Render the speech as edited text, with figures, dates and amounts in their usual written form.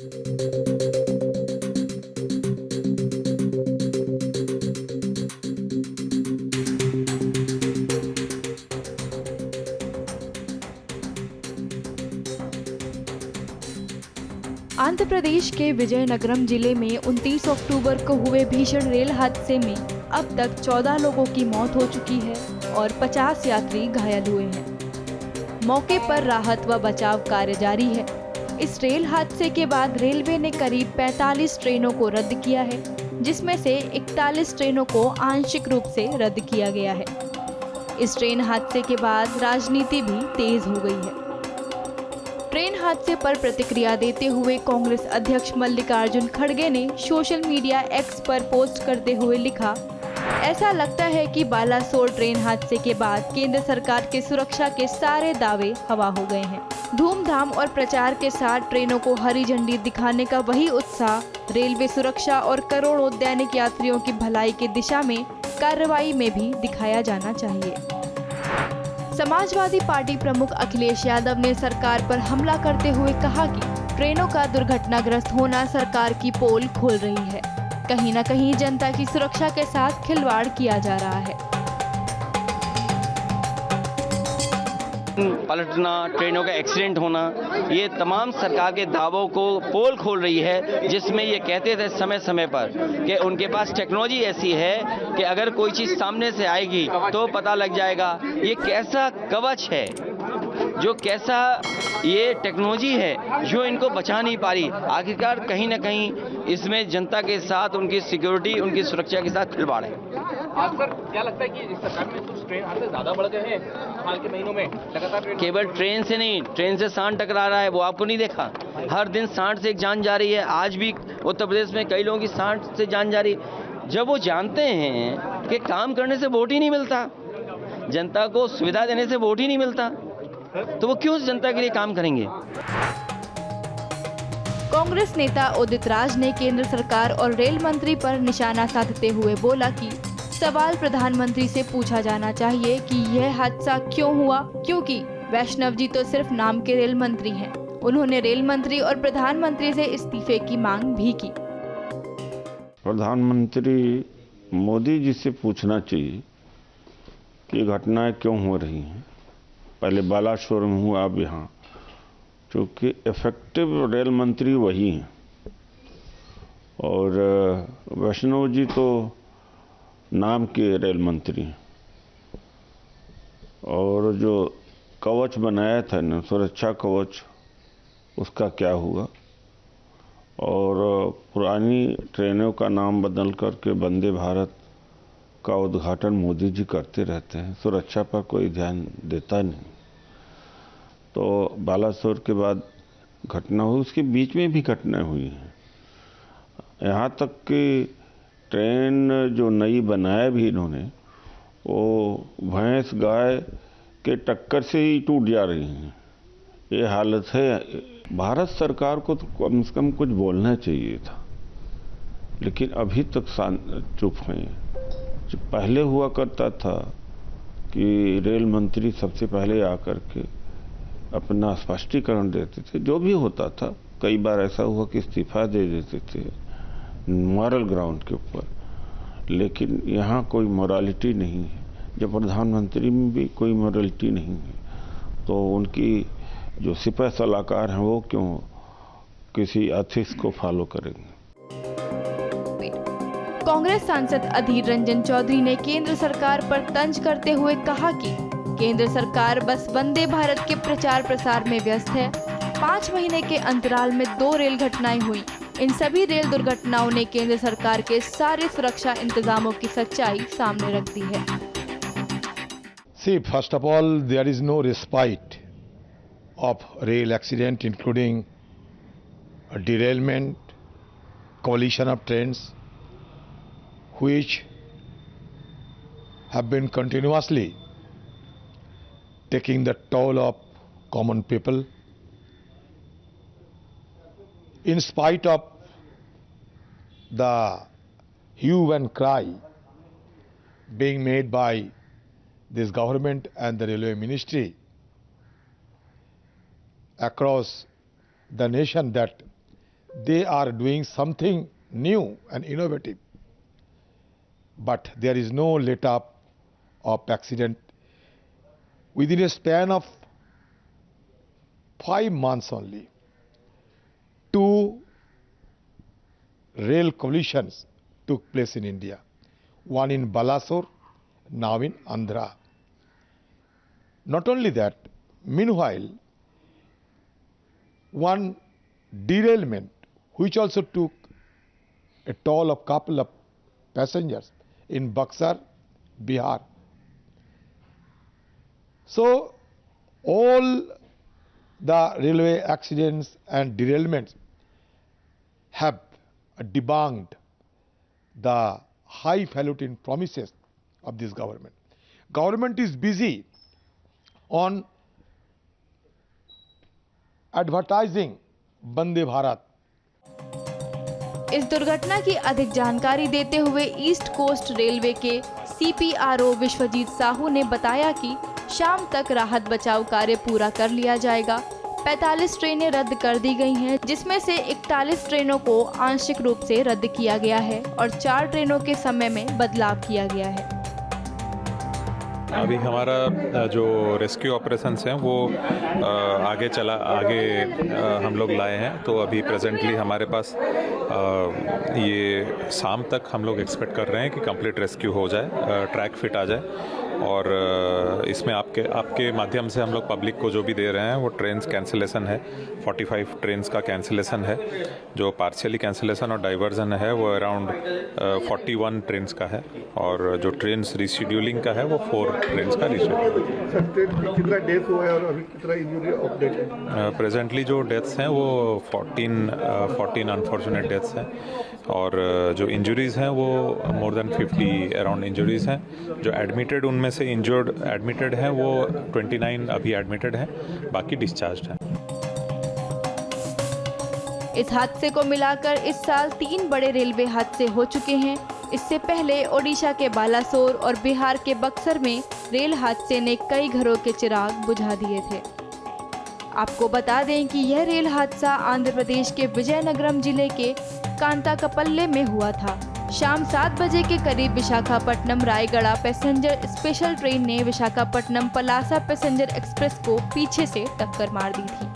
आंध्र प्रदेश के विजयनगरम जिले में 29 अक्टूबर को हुए भीषण रेल हादसे में अब तक 14 लोगों की मौत हो चुकी है और 50 यात्री घायल हुए हैं। मौके पर राहत व बचाव कार्य जारी है। इस रेल हादसे के बाद रेलवे ने करीब 45 ट्रेनों को रद्द किया है, जिसमें से 41 ट्रेनों को आंशिक रूप से रद्द किया गया है। इस ट्रेन हादसे के बाद राजनीति भी तेज हो गई है। ट्रेन हादसे पर प्रतिक्रिया देते हुए कांग्रेस अध्यक्ष मल्लिकार्जुन खड़गे ने सोशल मीडिया एक्स पर पोस्ट करते हुए लिखा, ऐसा लगता है कि बालासोर ट्रेन हादसे के बाद केंद्र सरकार के सुरक्षा के सारे दावे हवा हो गए हैं। धूमधाम और प्रचार के साथ ट्रेनों को हरी झंडी दिखाने का वही उत्साह रेलवे सुरक्षा और करोड़ों दैनिक यात्रियों की भलाई की दिशा में कार्रवाई में भी दिखाया जाना चाहिए। समाजवादी पार्टी प्रमुख अखिलेश यादव ने सरकार पर हमला करते हुए कहा कि ट्रेनों का दुर्घटनाग्रस्त होना सरकार की पोल खोल रही है। कहीं न कहीं जनता की सुरक्षा के साथ खिलवाड़ किया जा रहा है। पलटना, ट्रेनों का एक्सीडेंट होना, ये तमाम सरकार के दावों को पोल खोल रही है, जिसमें ये कहते थे समय समय पर कि उनके पास टेक्नोलॉजी ऐसी है कि अगर कोई चीज़ सामने से आएगी तो पता लग जाएगा। ये कैसा कवच है, जो कैसा ये टेक्नोलॉजी है जो इनको बचा नहीं पा रही। आखिरकार कहीं ना कहीं इसमें जनता के साथ उनकी सिक्योरिटी, उनकी सुरक्षा के साथ खिलवाड़ है। आज सर क्या लगता है कि इस सरकार में कुछ ट्रेन हादसे ज्यादा बढ़ गए हैं हाल के महीनों में? लगातार केवल ट्रेन से नहीं, ट्रेन से सांड टकरा रहा है, वो आपको नहीं देखा? हर दिन सांड से एक जान जा रही है। आज भी उत्तर प्रदेश में कई लोगों की सांड से जान जा रही है। जब वो जानते हैं कि काम करने से वोट ही नहीं मिलता, जनता को सुविधा देने से वोट ही नहीं मिलता, तो वो क्यों जनता के लिए काम करेंगे? कांग्रेस नेता उदित राज ने केंद्र सरकार और रेल मंत्री पर निशाना साधते हुए बोला कि सवाल प्रधानमंत्री से पूछा जाना चाहिए कि यह हादसा क्यों हुआ, क्योंकि वैष्णव जी तो सिर्फ नाम के रेल मंत्री हैं। उन्होंने रेल मंत्री और प्रधानमंत्री से इस्तीफे की मांग भी की। प्रधानमंत्री मोदी जी से पूछना चाहिए कि घटनाएं क्यों हो रही हैं। पहले बालासोर में हुआ, अब यहाँ, क्योंकि इफेक्टिव रेल मंत्री वही हैं। और वैष्णव जी तो नाम के रेल मंत्री हैं। और जो कवच बनाया था ना, सुरक्षा कवच, उसका क्या हुआ? और पुरानी ट्रेनों का नाम बदल करके वंदे भारत का उद्घाटन मोदी जी करते रहते हैं, सुरक्षा पर कोई ध्यान देता नहीं। तो बालासोर के बाद घटना हुई, उसके बीच में भी घटनाएं हुई हैं। यहाँ तक कि ट्रेन जो नई बनाया भी इन्होंने, वो भैंस गाय के टक्कर से ही टूट जा रही हैं। ये हालत है। भारत सरकार को तो कम से कम कुछ बोलना चाहिए था, लेकिन अभी तक चुप हैं। जो पहले हुआ करता था कि रेल मंत्री सबसे पहले आकर के अपना स्पष्टीकरण देते थे, जो भी होता था। कई बार ऐसा हुआ कि इस्तीफा दे देते थे मॉरल ग्राउंड के ऊपर, लेकिन यहाँ कोई मोरालिटी नहीं है। जब प्रधानमंत्री में भी कोई मोरालिटी नहीं है, तो उनकी जो सिपह सलाहकार हैं वो क्यों किसी एथिक्स को फॉलो करेंगे? कांग्रेस सांसद अधीर रंजन चौधरी ने केंद्र सरकार पर तंज करते हुए कहा कि केंद्र सरकार बस वंदे भारत के प्रचार प्रसार में व्यस्त है। 5 महीने के अंतराल में 2 रेल घटनाएं हुई। इन सभी रेल दुर्घटनाओं ने केंद्र सरकार के सारे सुरक्षा इंतजामों की सच्चाई सामने रख दी है। See, first of all, there is no respite of rail accident, including a derailment, collision of trains, which have been continuously taking the toll of common people. In spite of the hue and cry being made by this government and the railway ministry across the nation that they are doing something new and innovative. But there is no let up of accident. Within a span of 5 months only, 2 rail collisions took place in India. One in Balasore, now in Andhra. Not only that, meanwhile, one derailment which also took a toll of couple of passengers in Buxar, Bihar. So all the railway accidents and derailments have debunked the highfalutin promises of this government. Government is busy on advertising Vande Bharat. इस दुर्घटना की अधिक जानकारी देते हुए east coast railway के CPRO Vishwajeet Sahu ने बताया कि शाम तक राहत बचाव कार्य पूरा कर लिया जाएगा। 45 ट्रेनें रद्द कर दी गई हैं, जिसमें से 41 ट्रेनों को आंशिक रूप से रद्द किया गया है और 4 ट्रेनों के समय में बदलाव किया गया है। अभी हमारा जो रेस्क्यू ऑपरेशंस हैं वो आगे हम लोग लाए हैं। तो अभी प्रेजेंटली हमारे पास ये शाम तक हम लोग एक्सपेक्ट कर रहे हैं कि कंप्लीट रेस्क्यू हो जाए, ट्रैक फिट आ जाए। और इसमें आपके माध्यम से हम लोग पब्लिक को जो भी दे रहे हैं वो ट्रेन्स कैंसिलेशन है। 45 ट्रेन्स का कैंसिलेशन है, जो पार्शियली कैंसिलेशन और डाइवर्जन है वो अराउंड 41 ट्रेन्स का है। और जो ट्रेन्स रिशेड्यूलिंग का है वो 4 ट्रेन्स का रिशेड्यूल। कितना डेथ हुआ है और अभी कितना इंजरी अपडेट है? प्रेजेंटली जो डेथ्स हैं वो 14 अनफॉर्चुनेट डेथ्स हैं। और जो इंजरीज़ हैं वो मोर देन 50 अराउंड इंजरीज़ हैं। जो एडमिटेड उनमें से एडमिटेड हैं वो 29 अभी एडमिटेड हैं, बाकी डिस्चार्ज हैं। इस हादसे को मिलाकर इस साल 3 बड़े रेलवे हादसे हो चुके हैं। इससे पहले ओडिशा के बालासोर और बिहार के बक्सर में रेल हादसे ने कई घरों के चिराग बुझा दिए थे। आपको बता दें कि यह रेल हादसा आंध्र प्रदेश के विजयनगरम जिले के कांताकपल्ले में हुआ था। शाम 7 बजे के करीब Visakhapatnam Raigarh passenger special train ने विशाखापट्टनम पलासा पैसेंजर एक्सप्रेस को पीछे से टक्कर मार दी थी।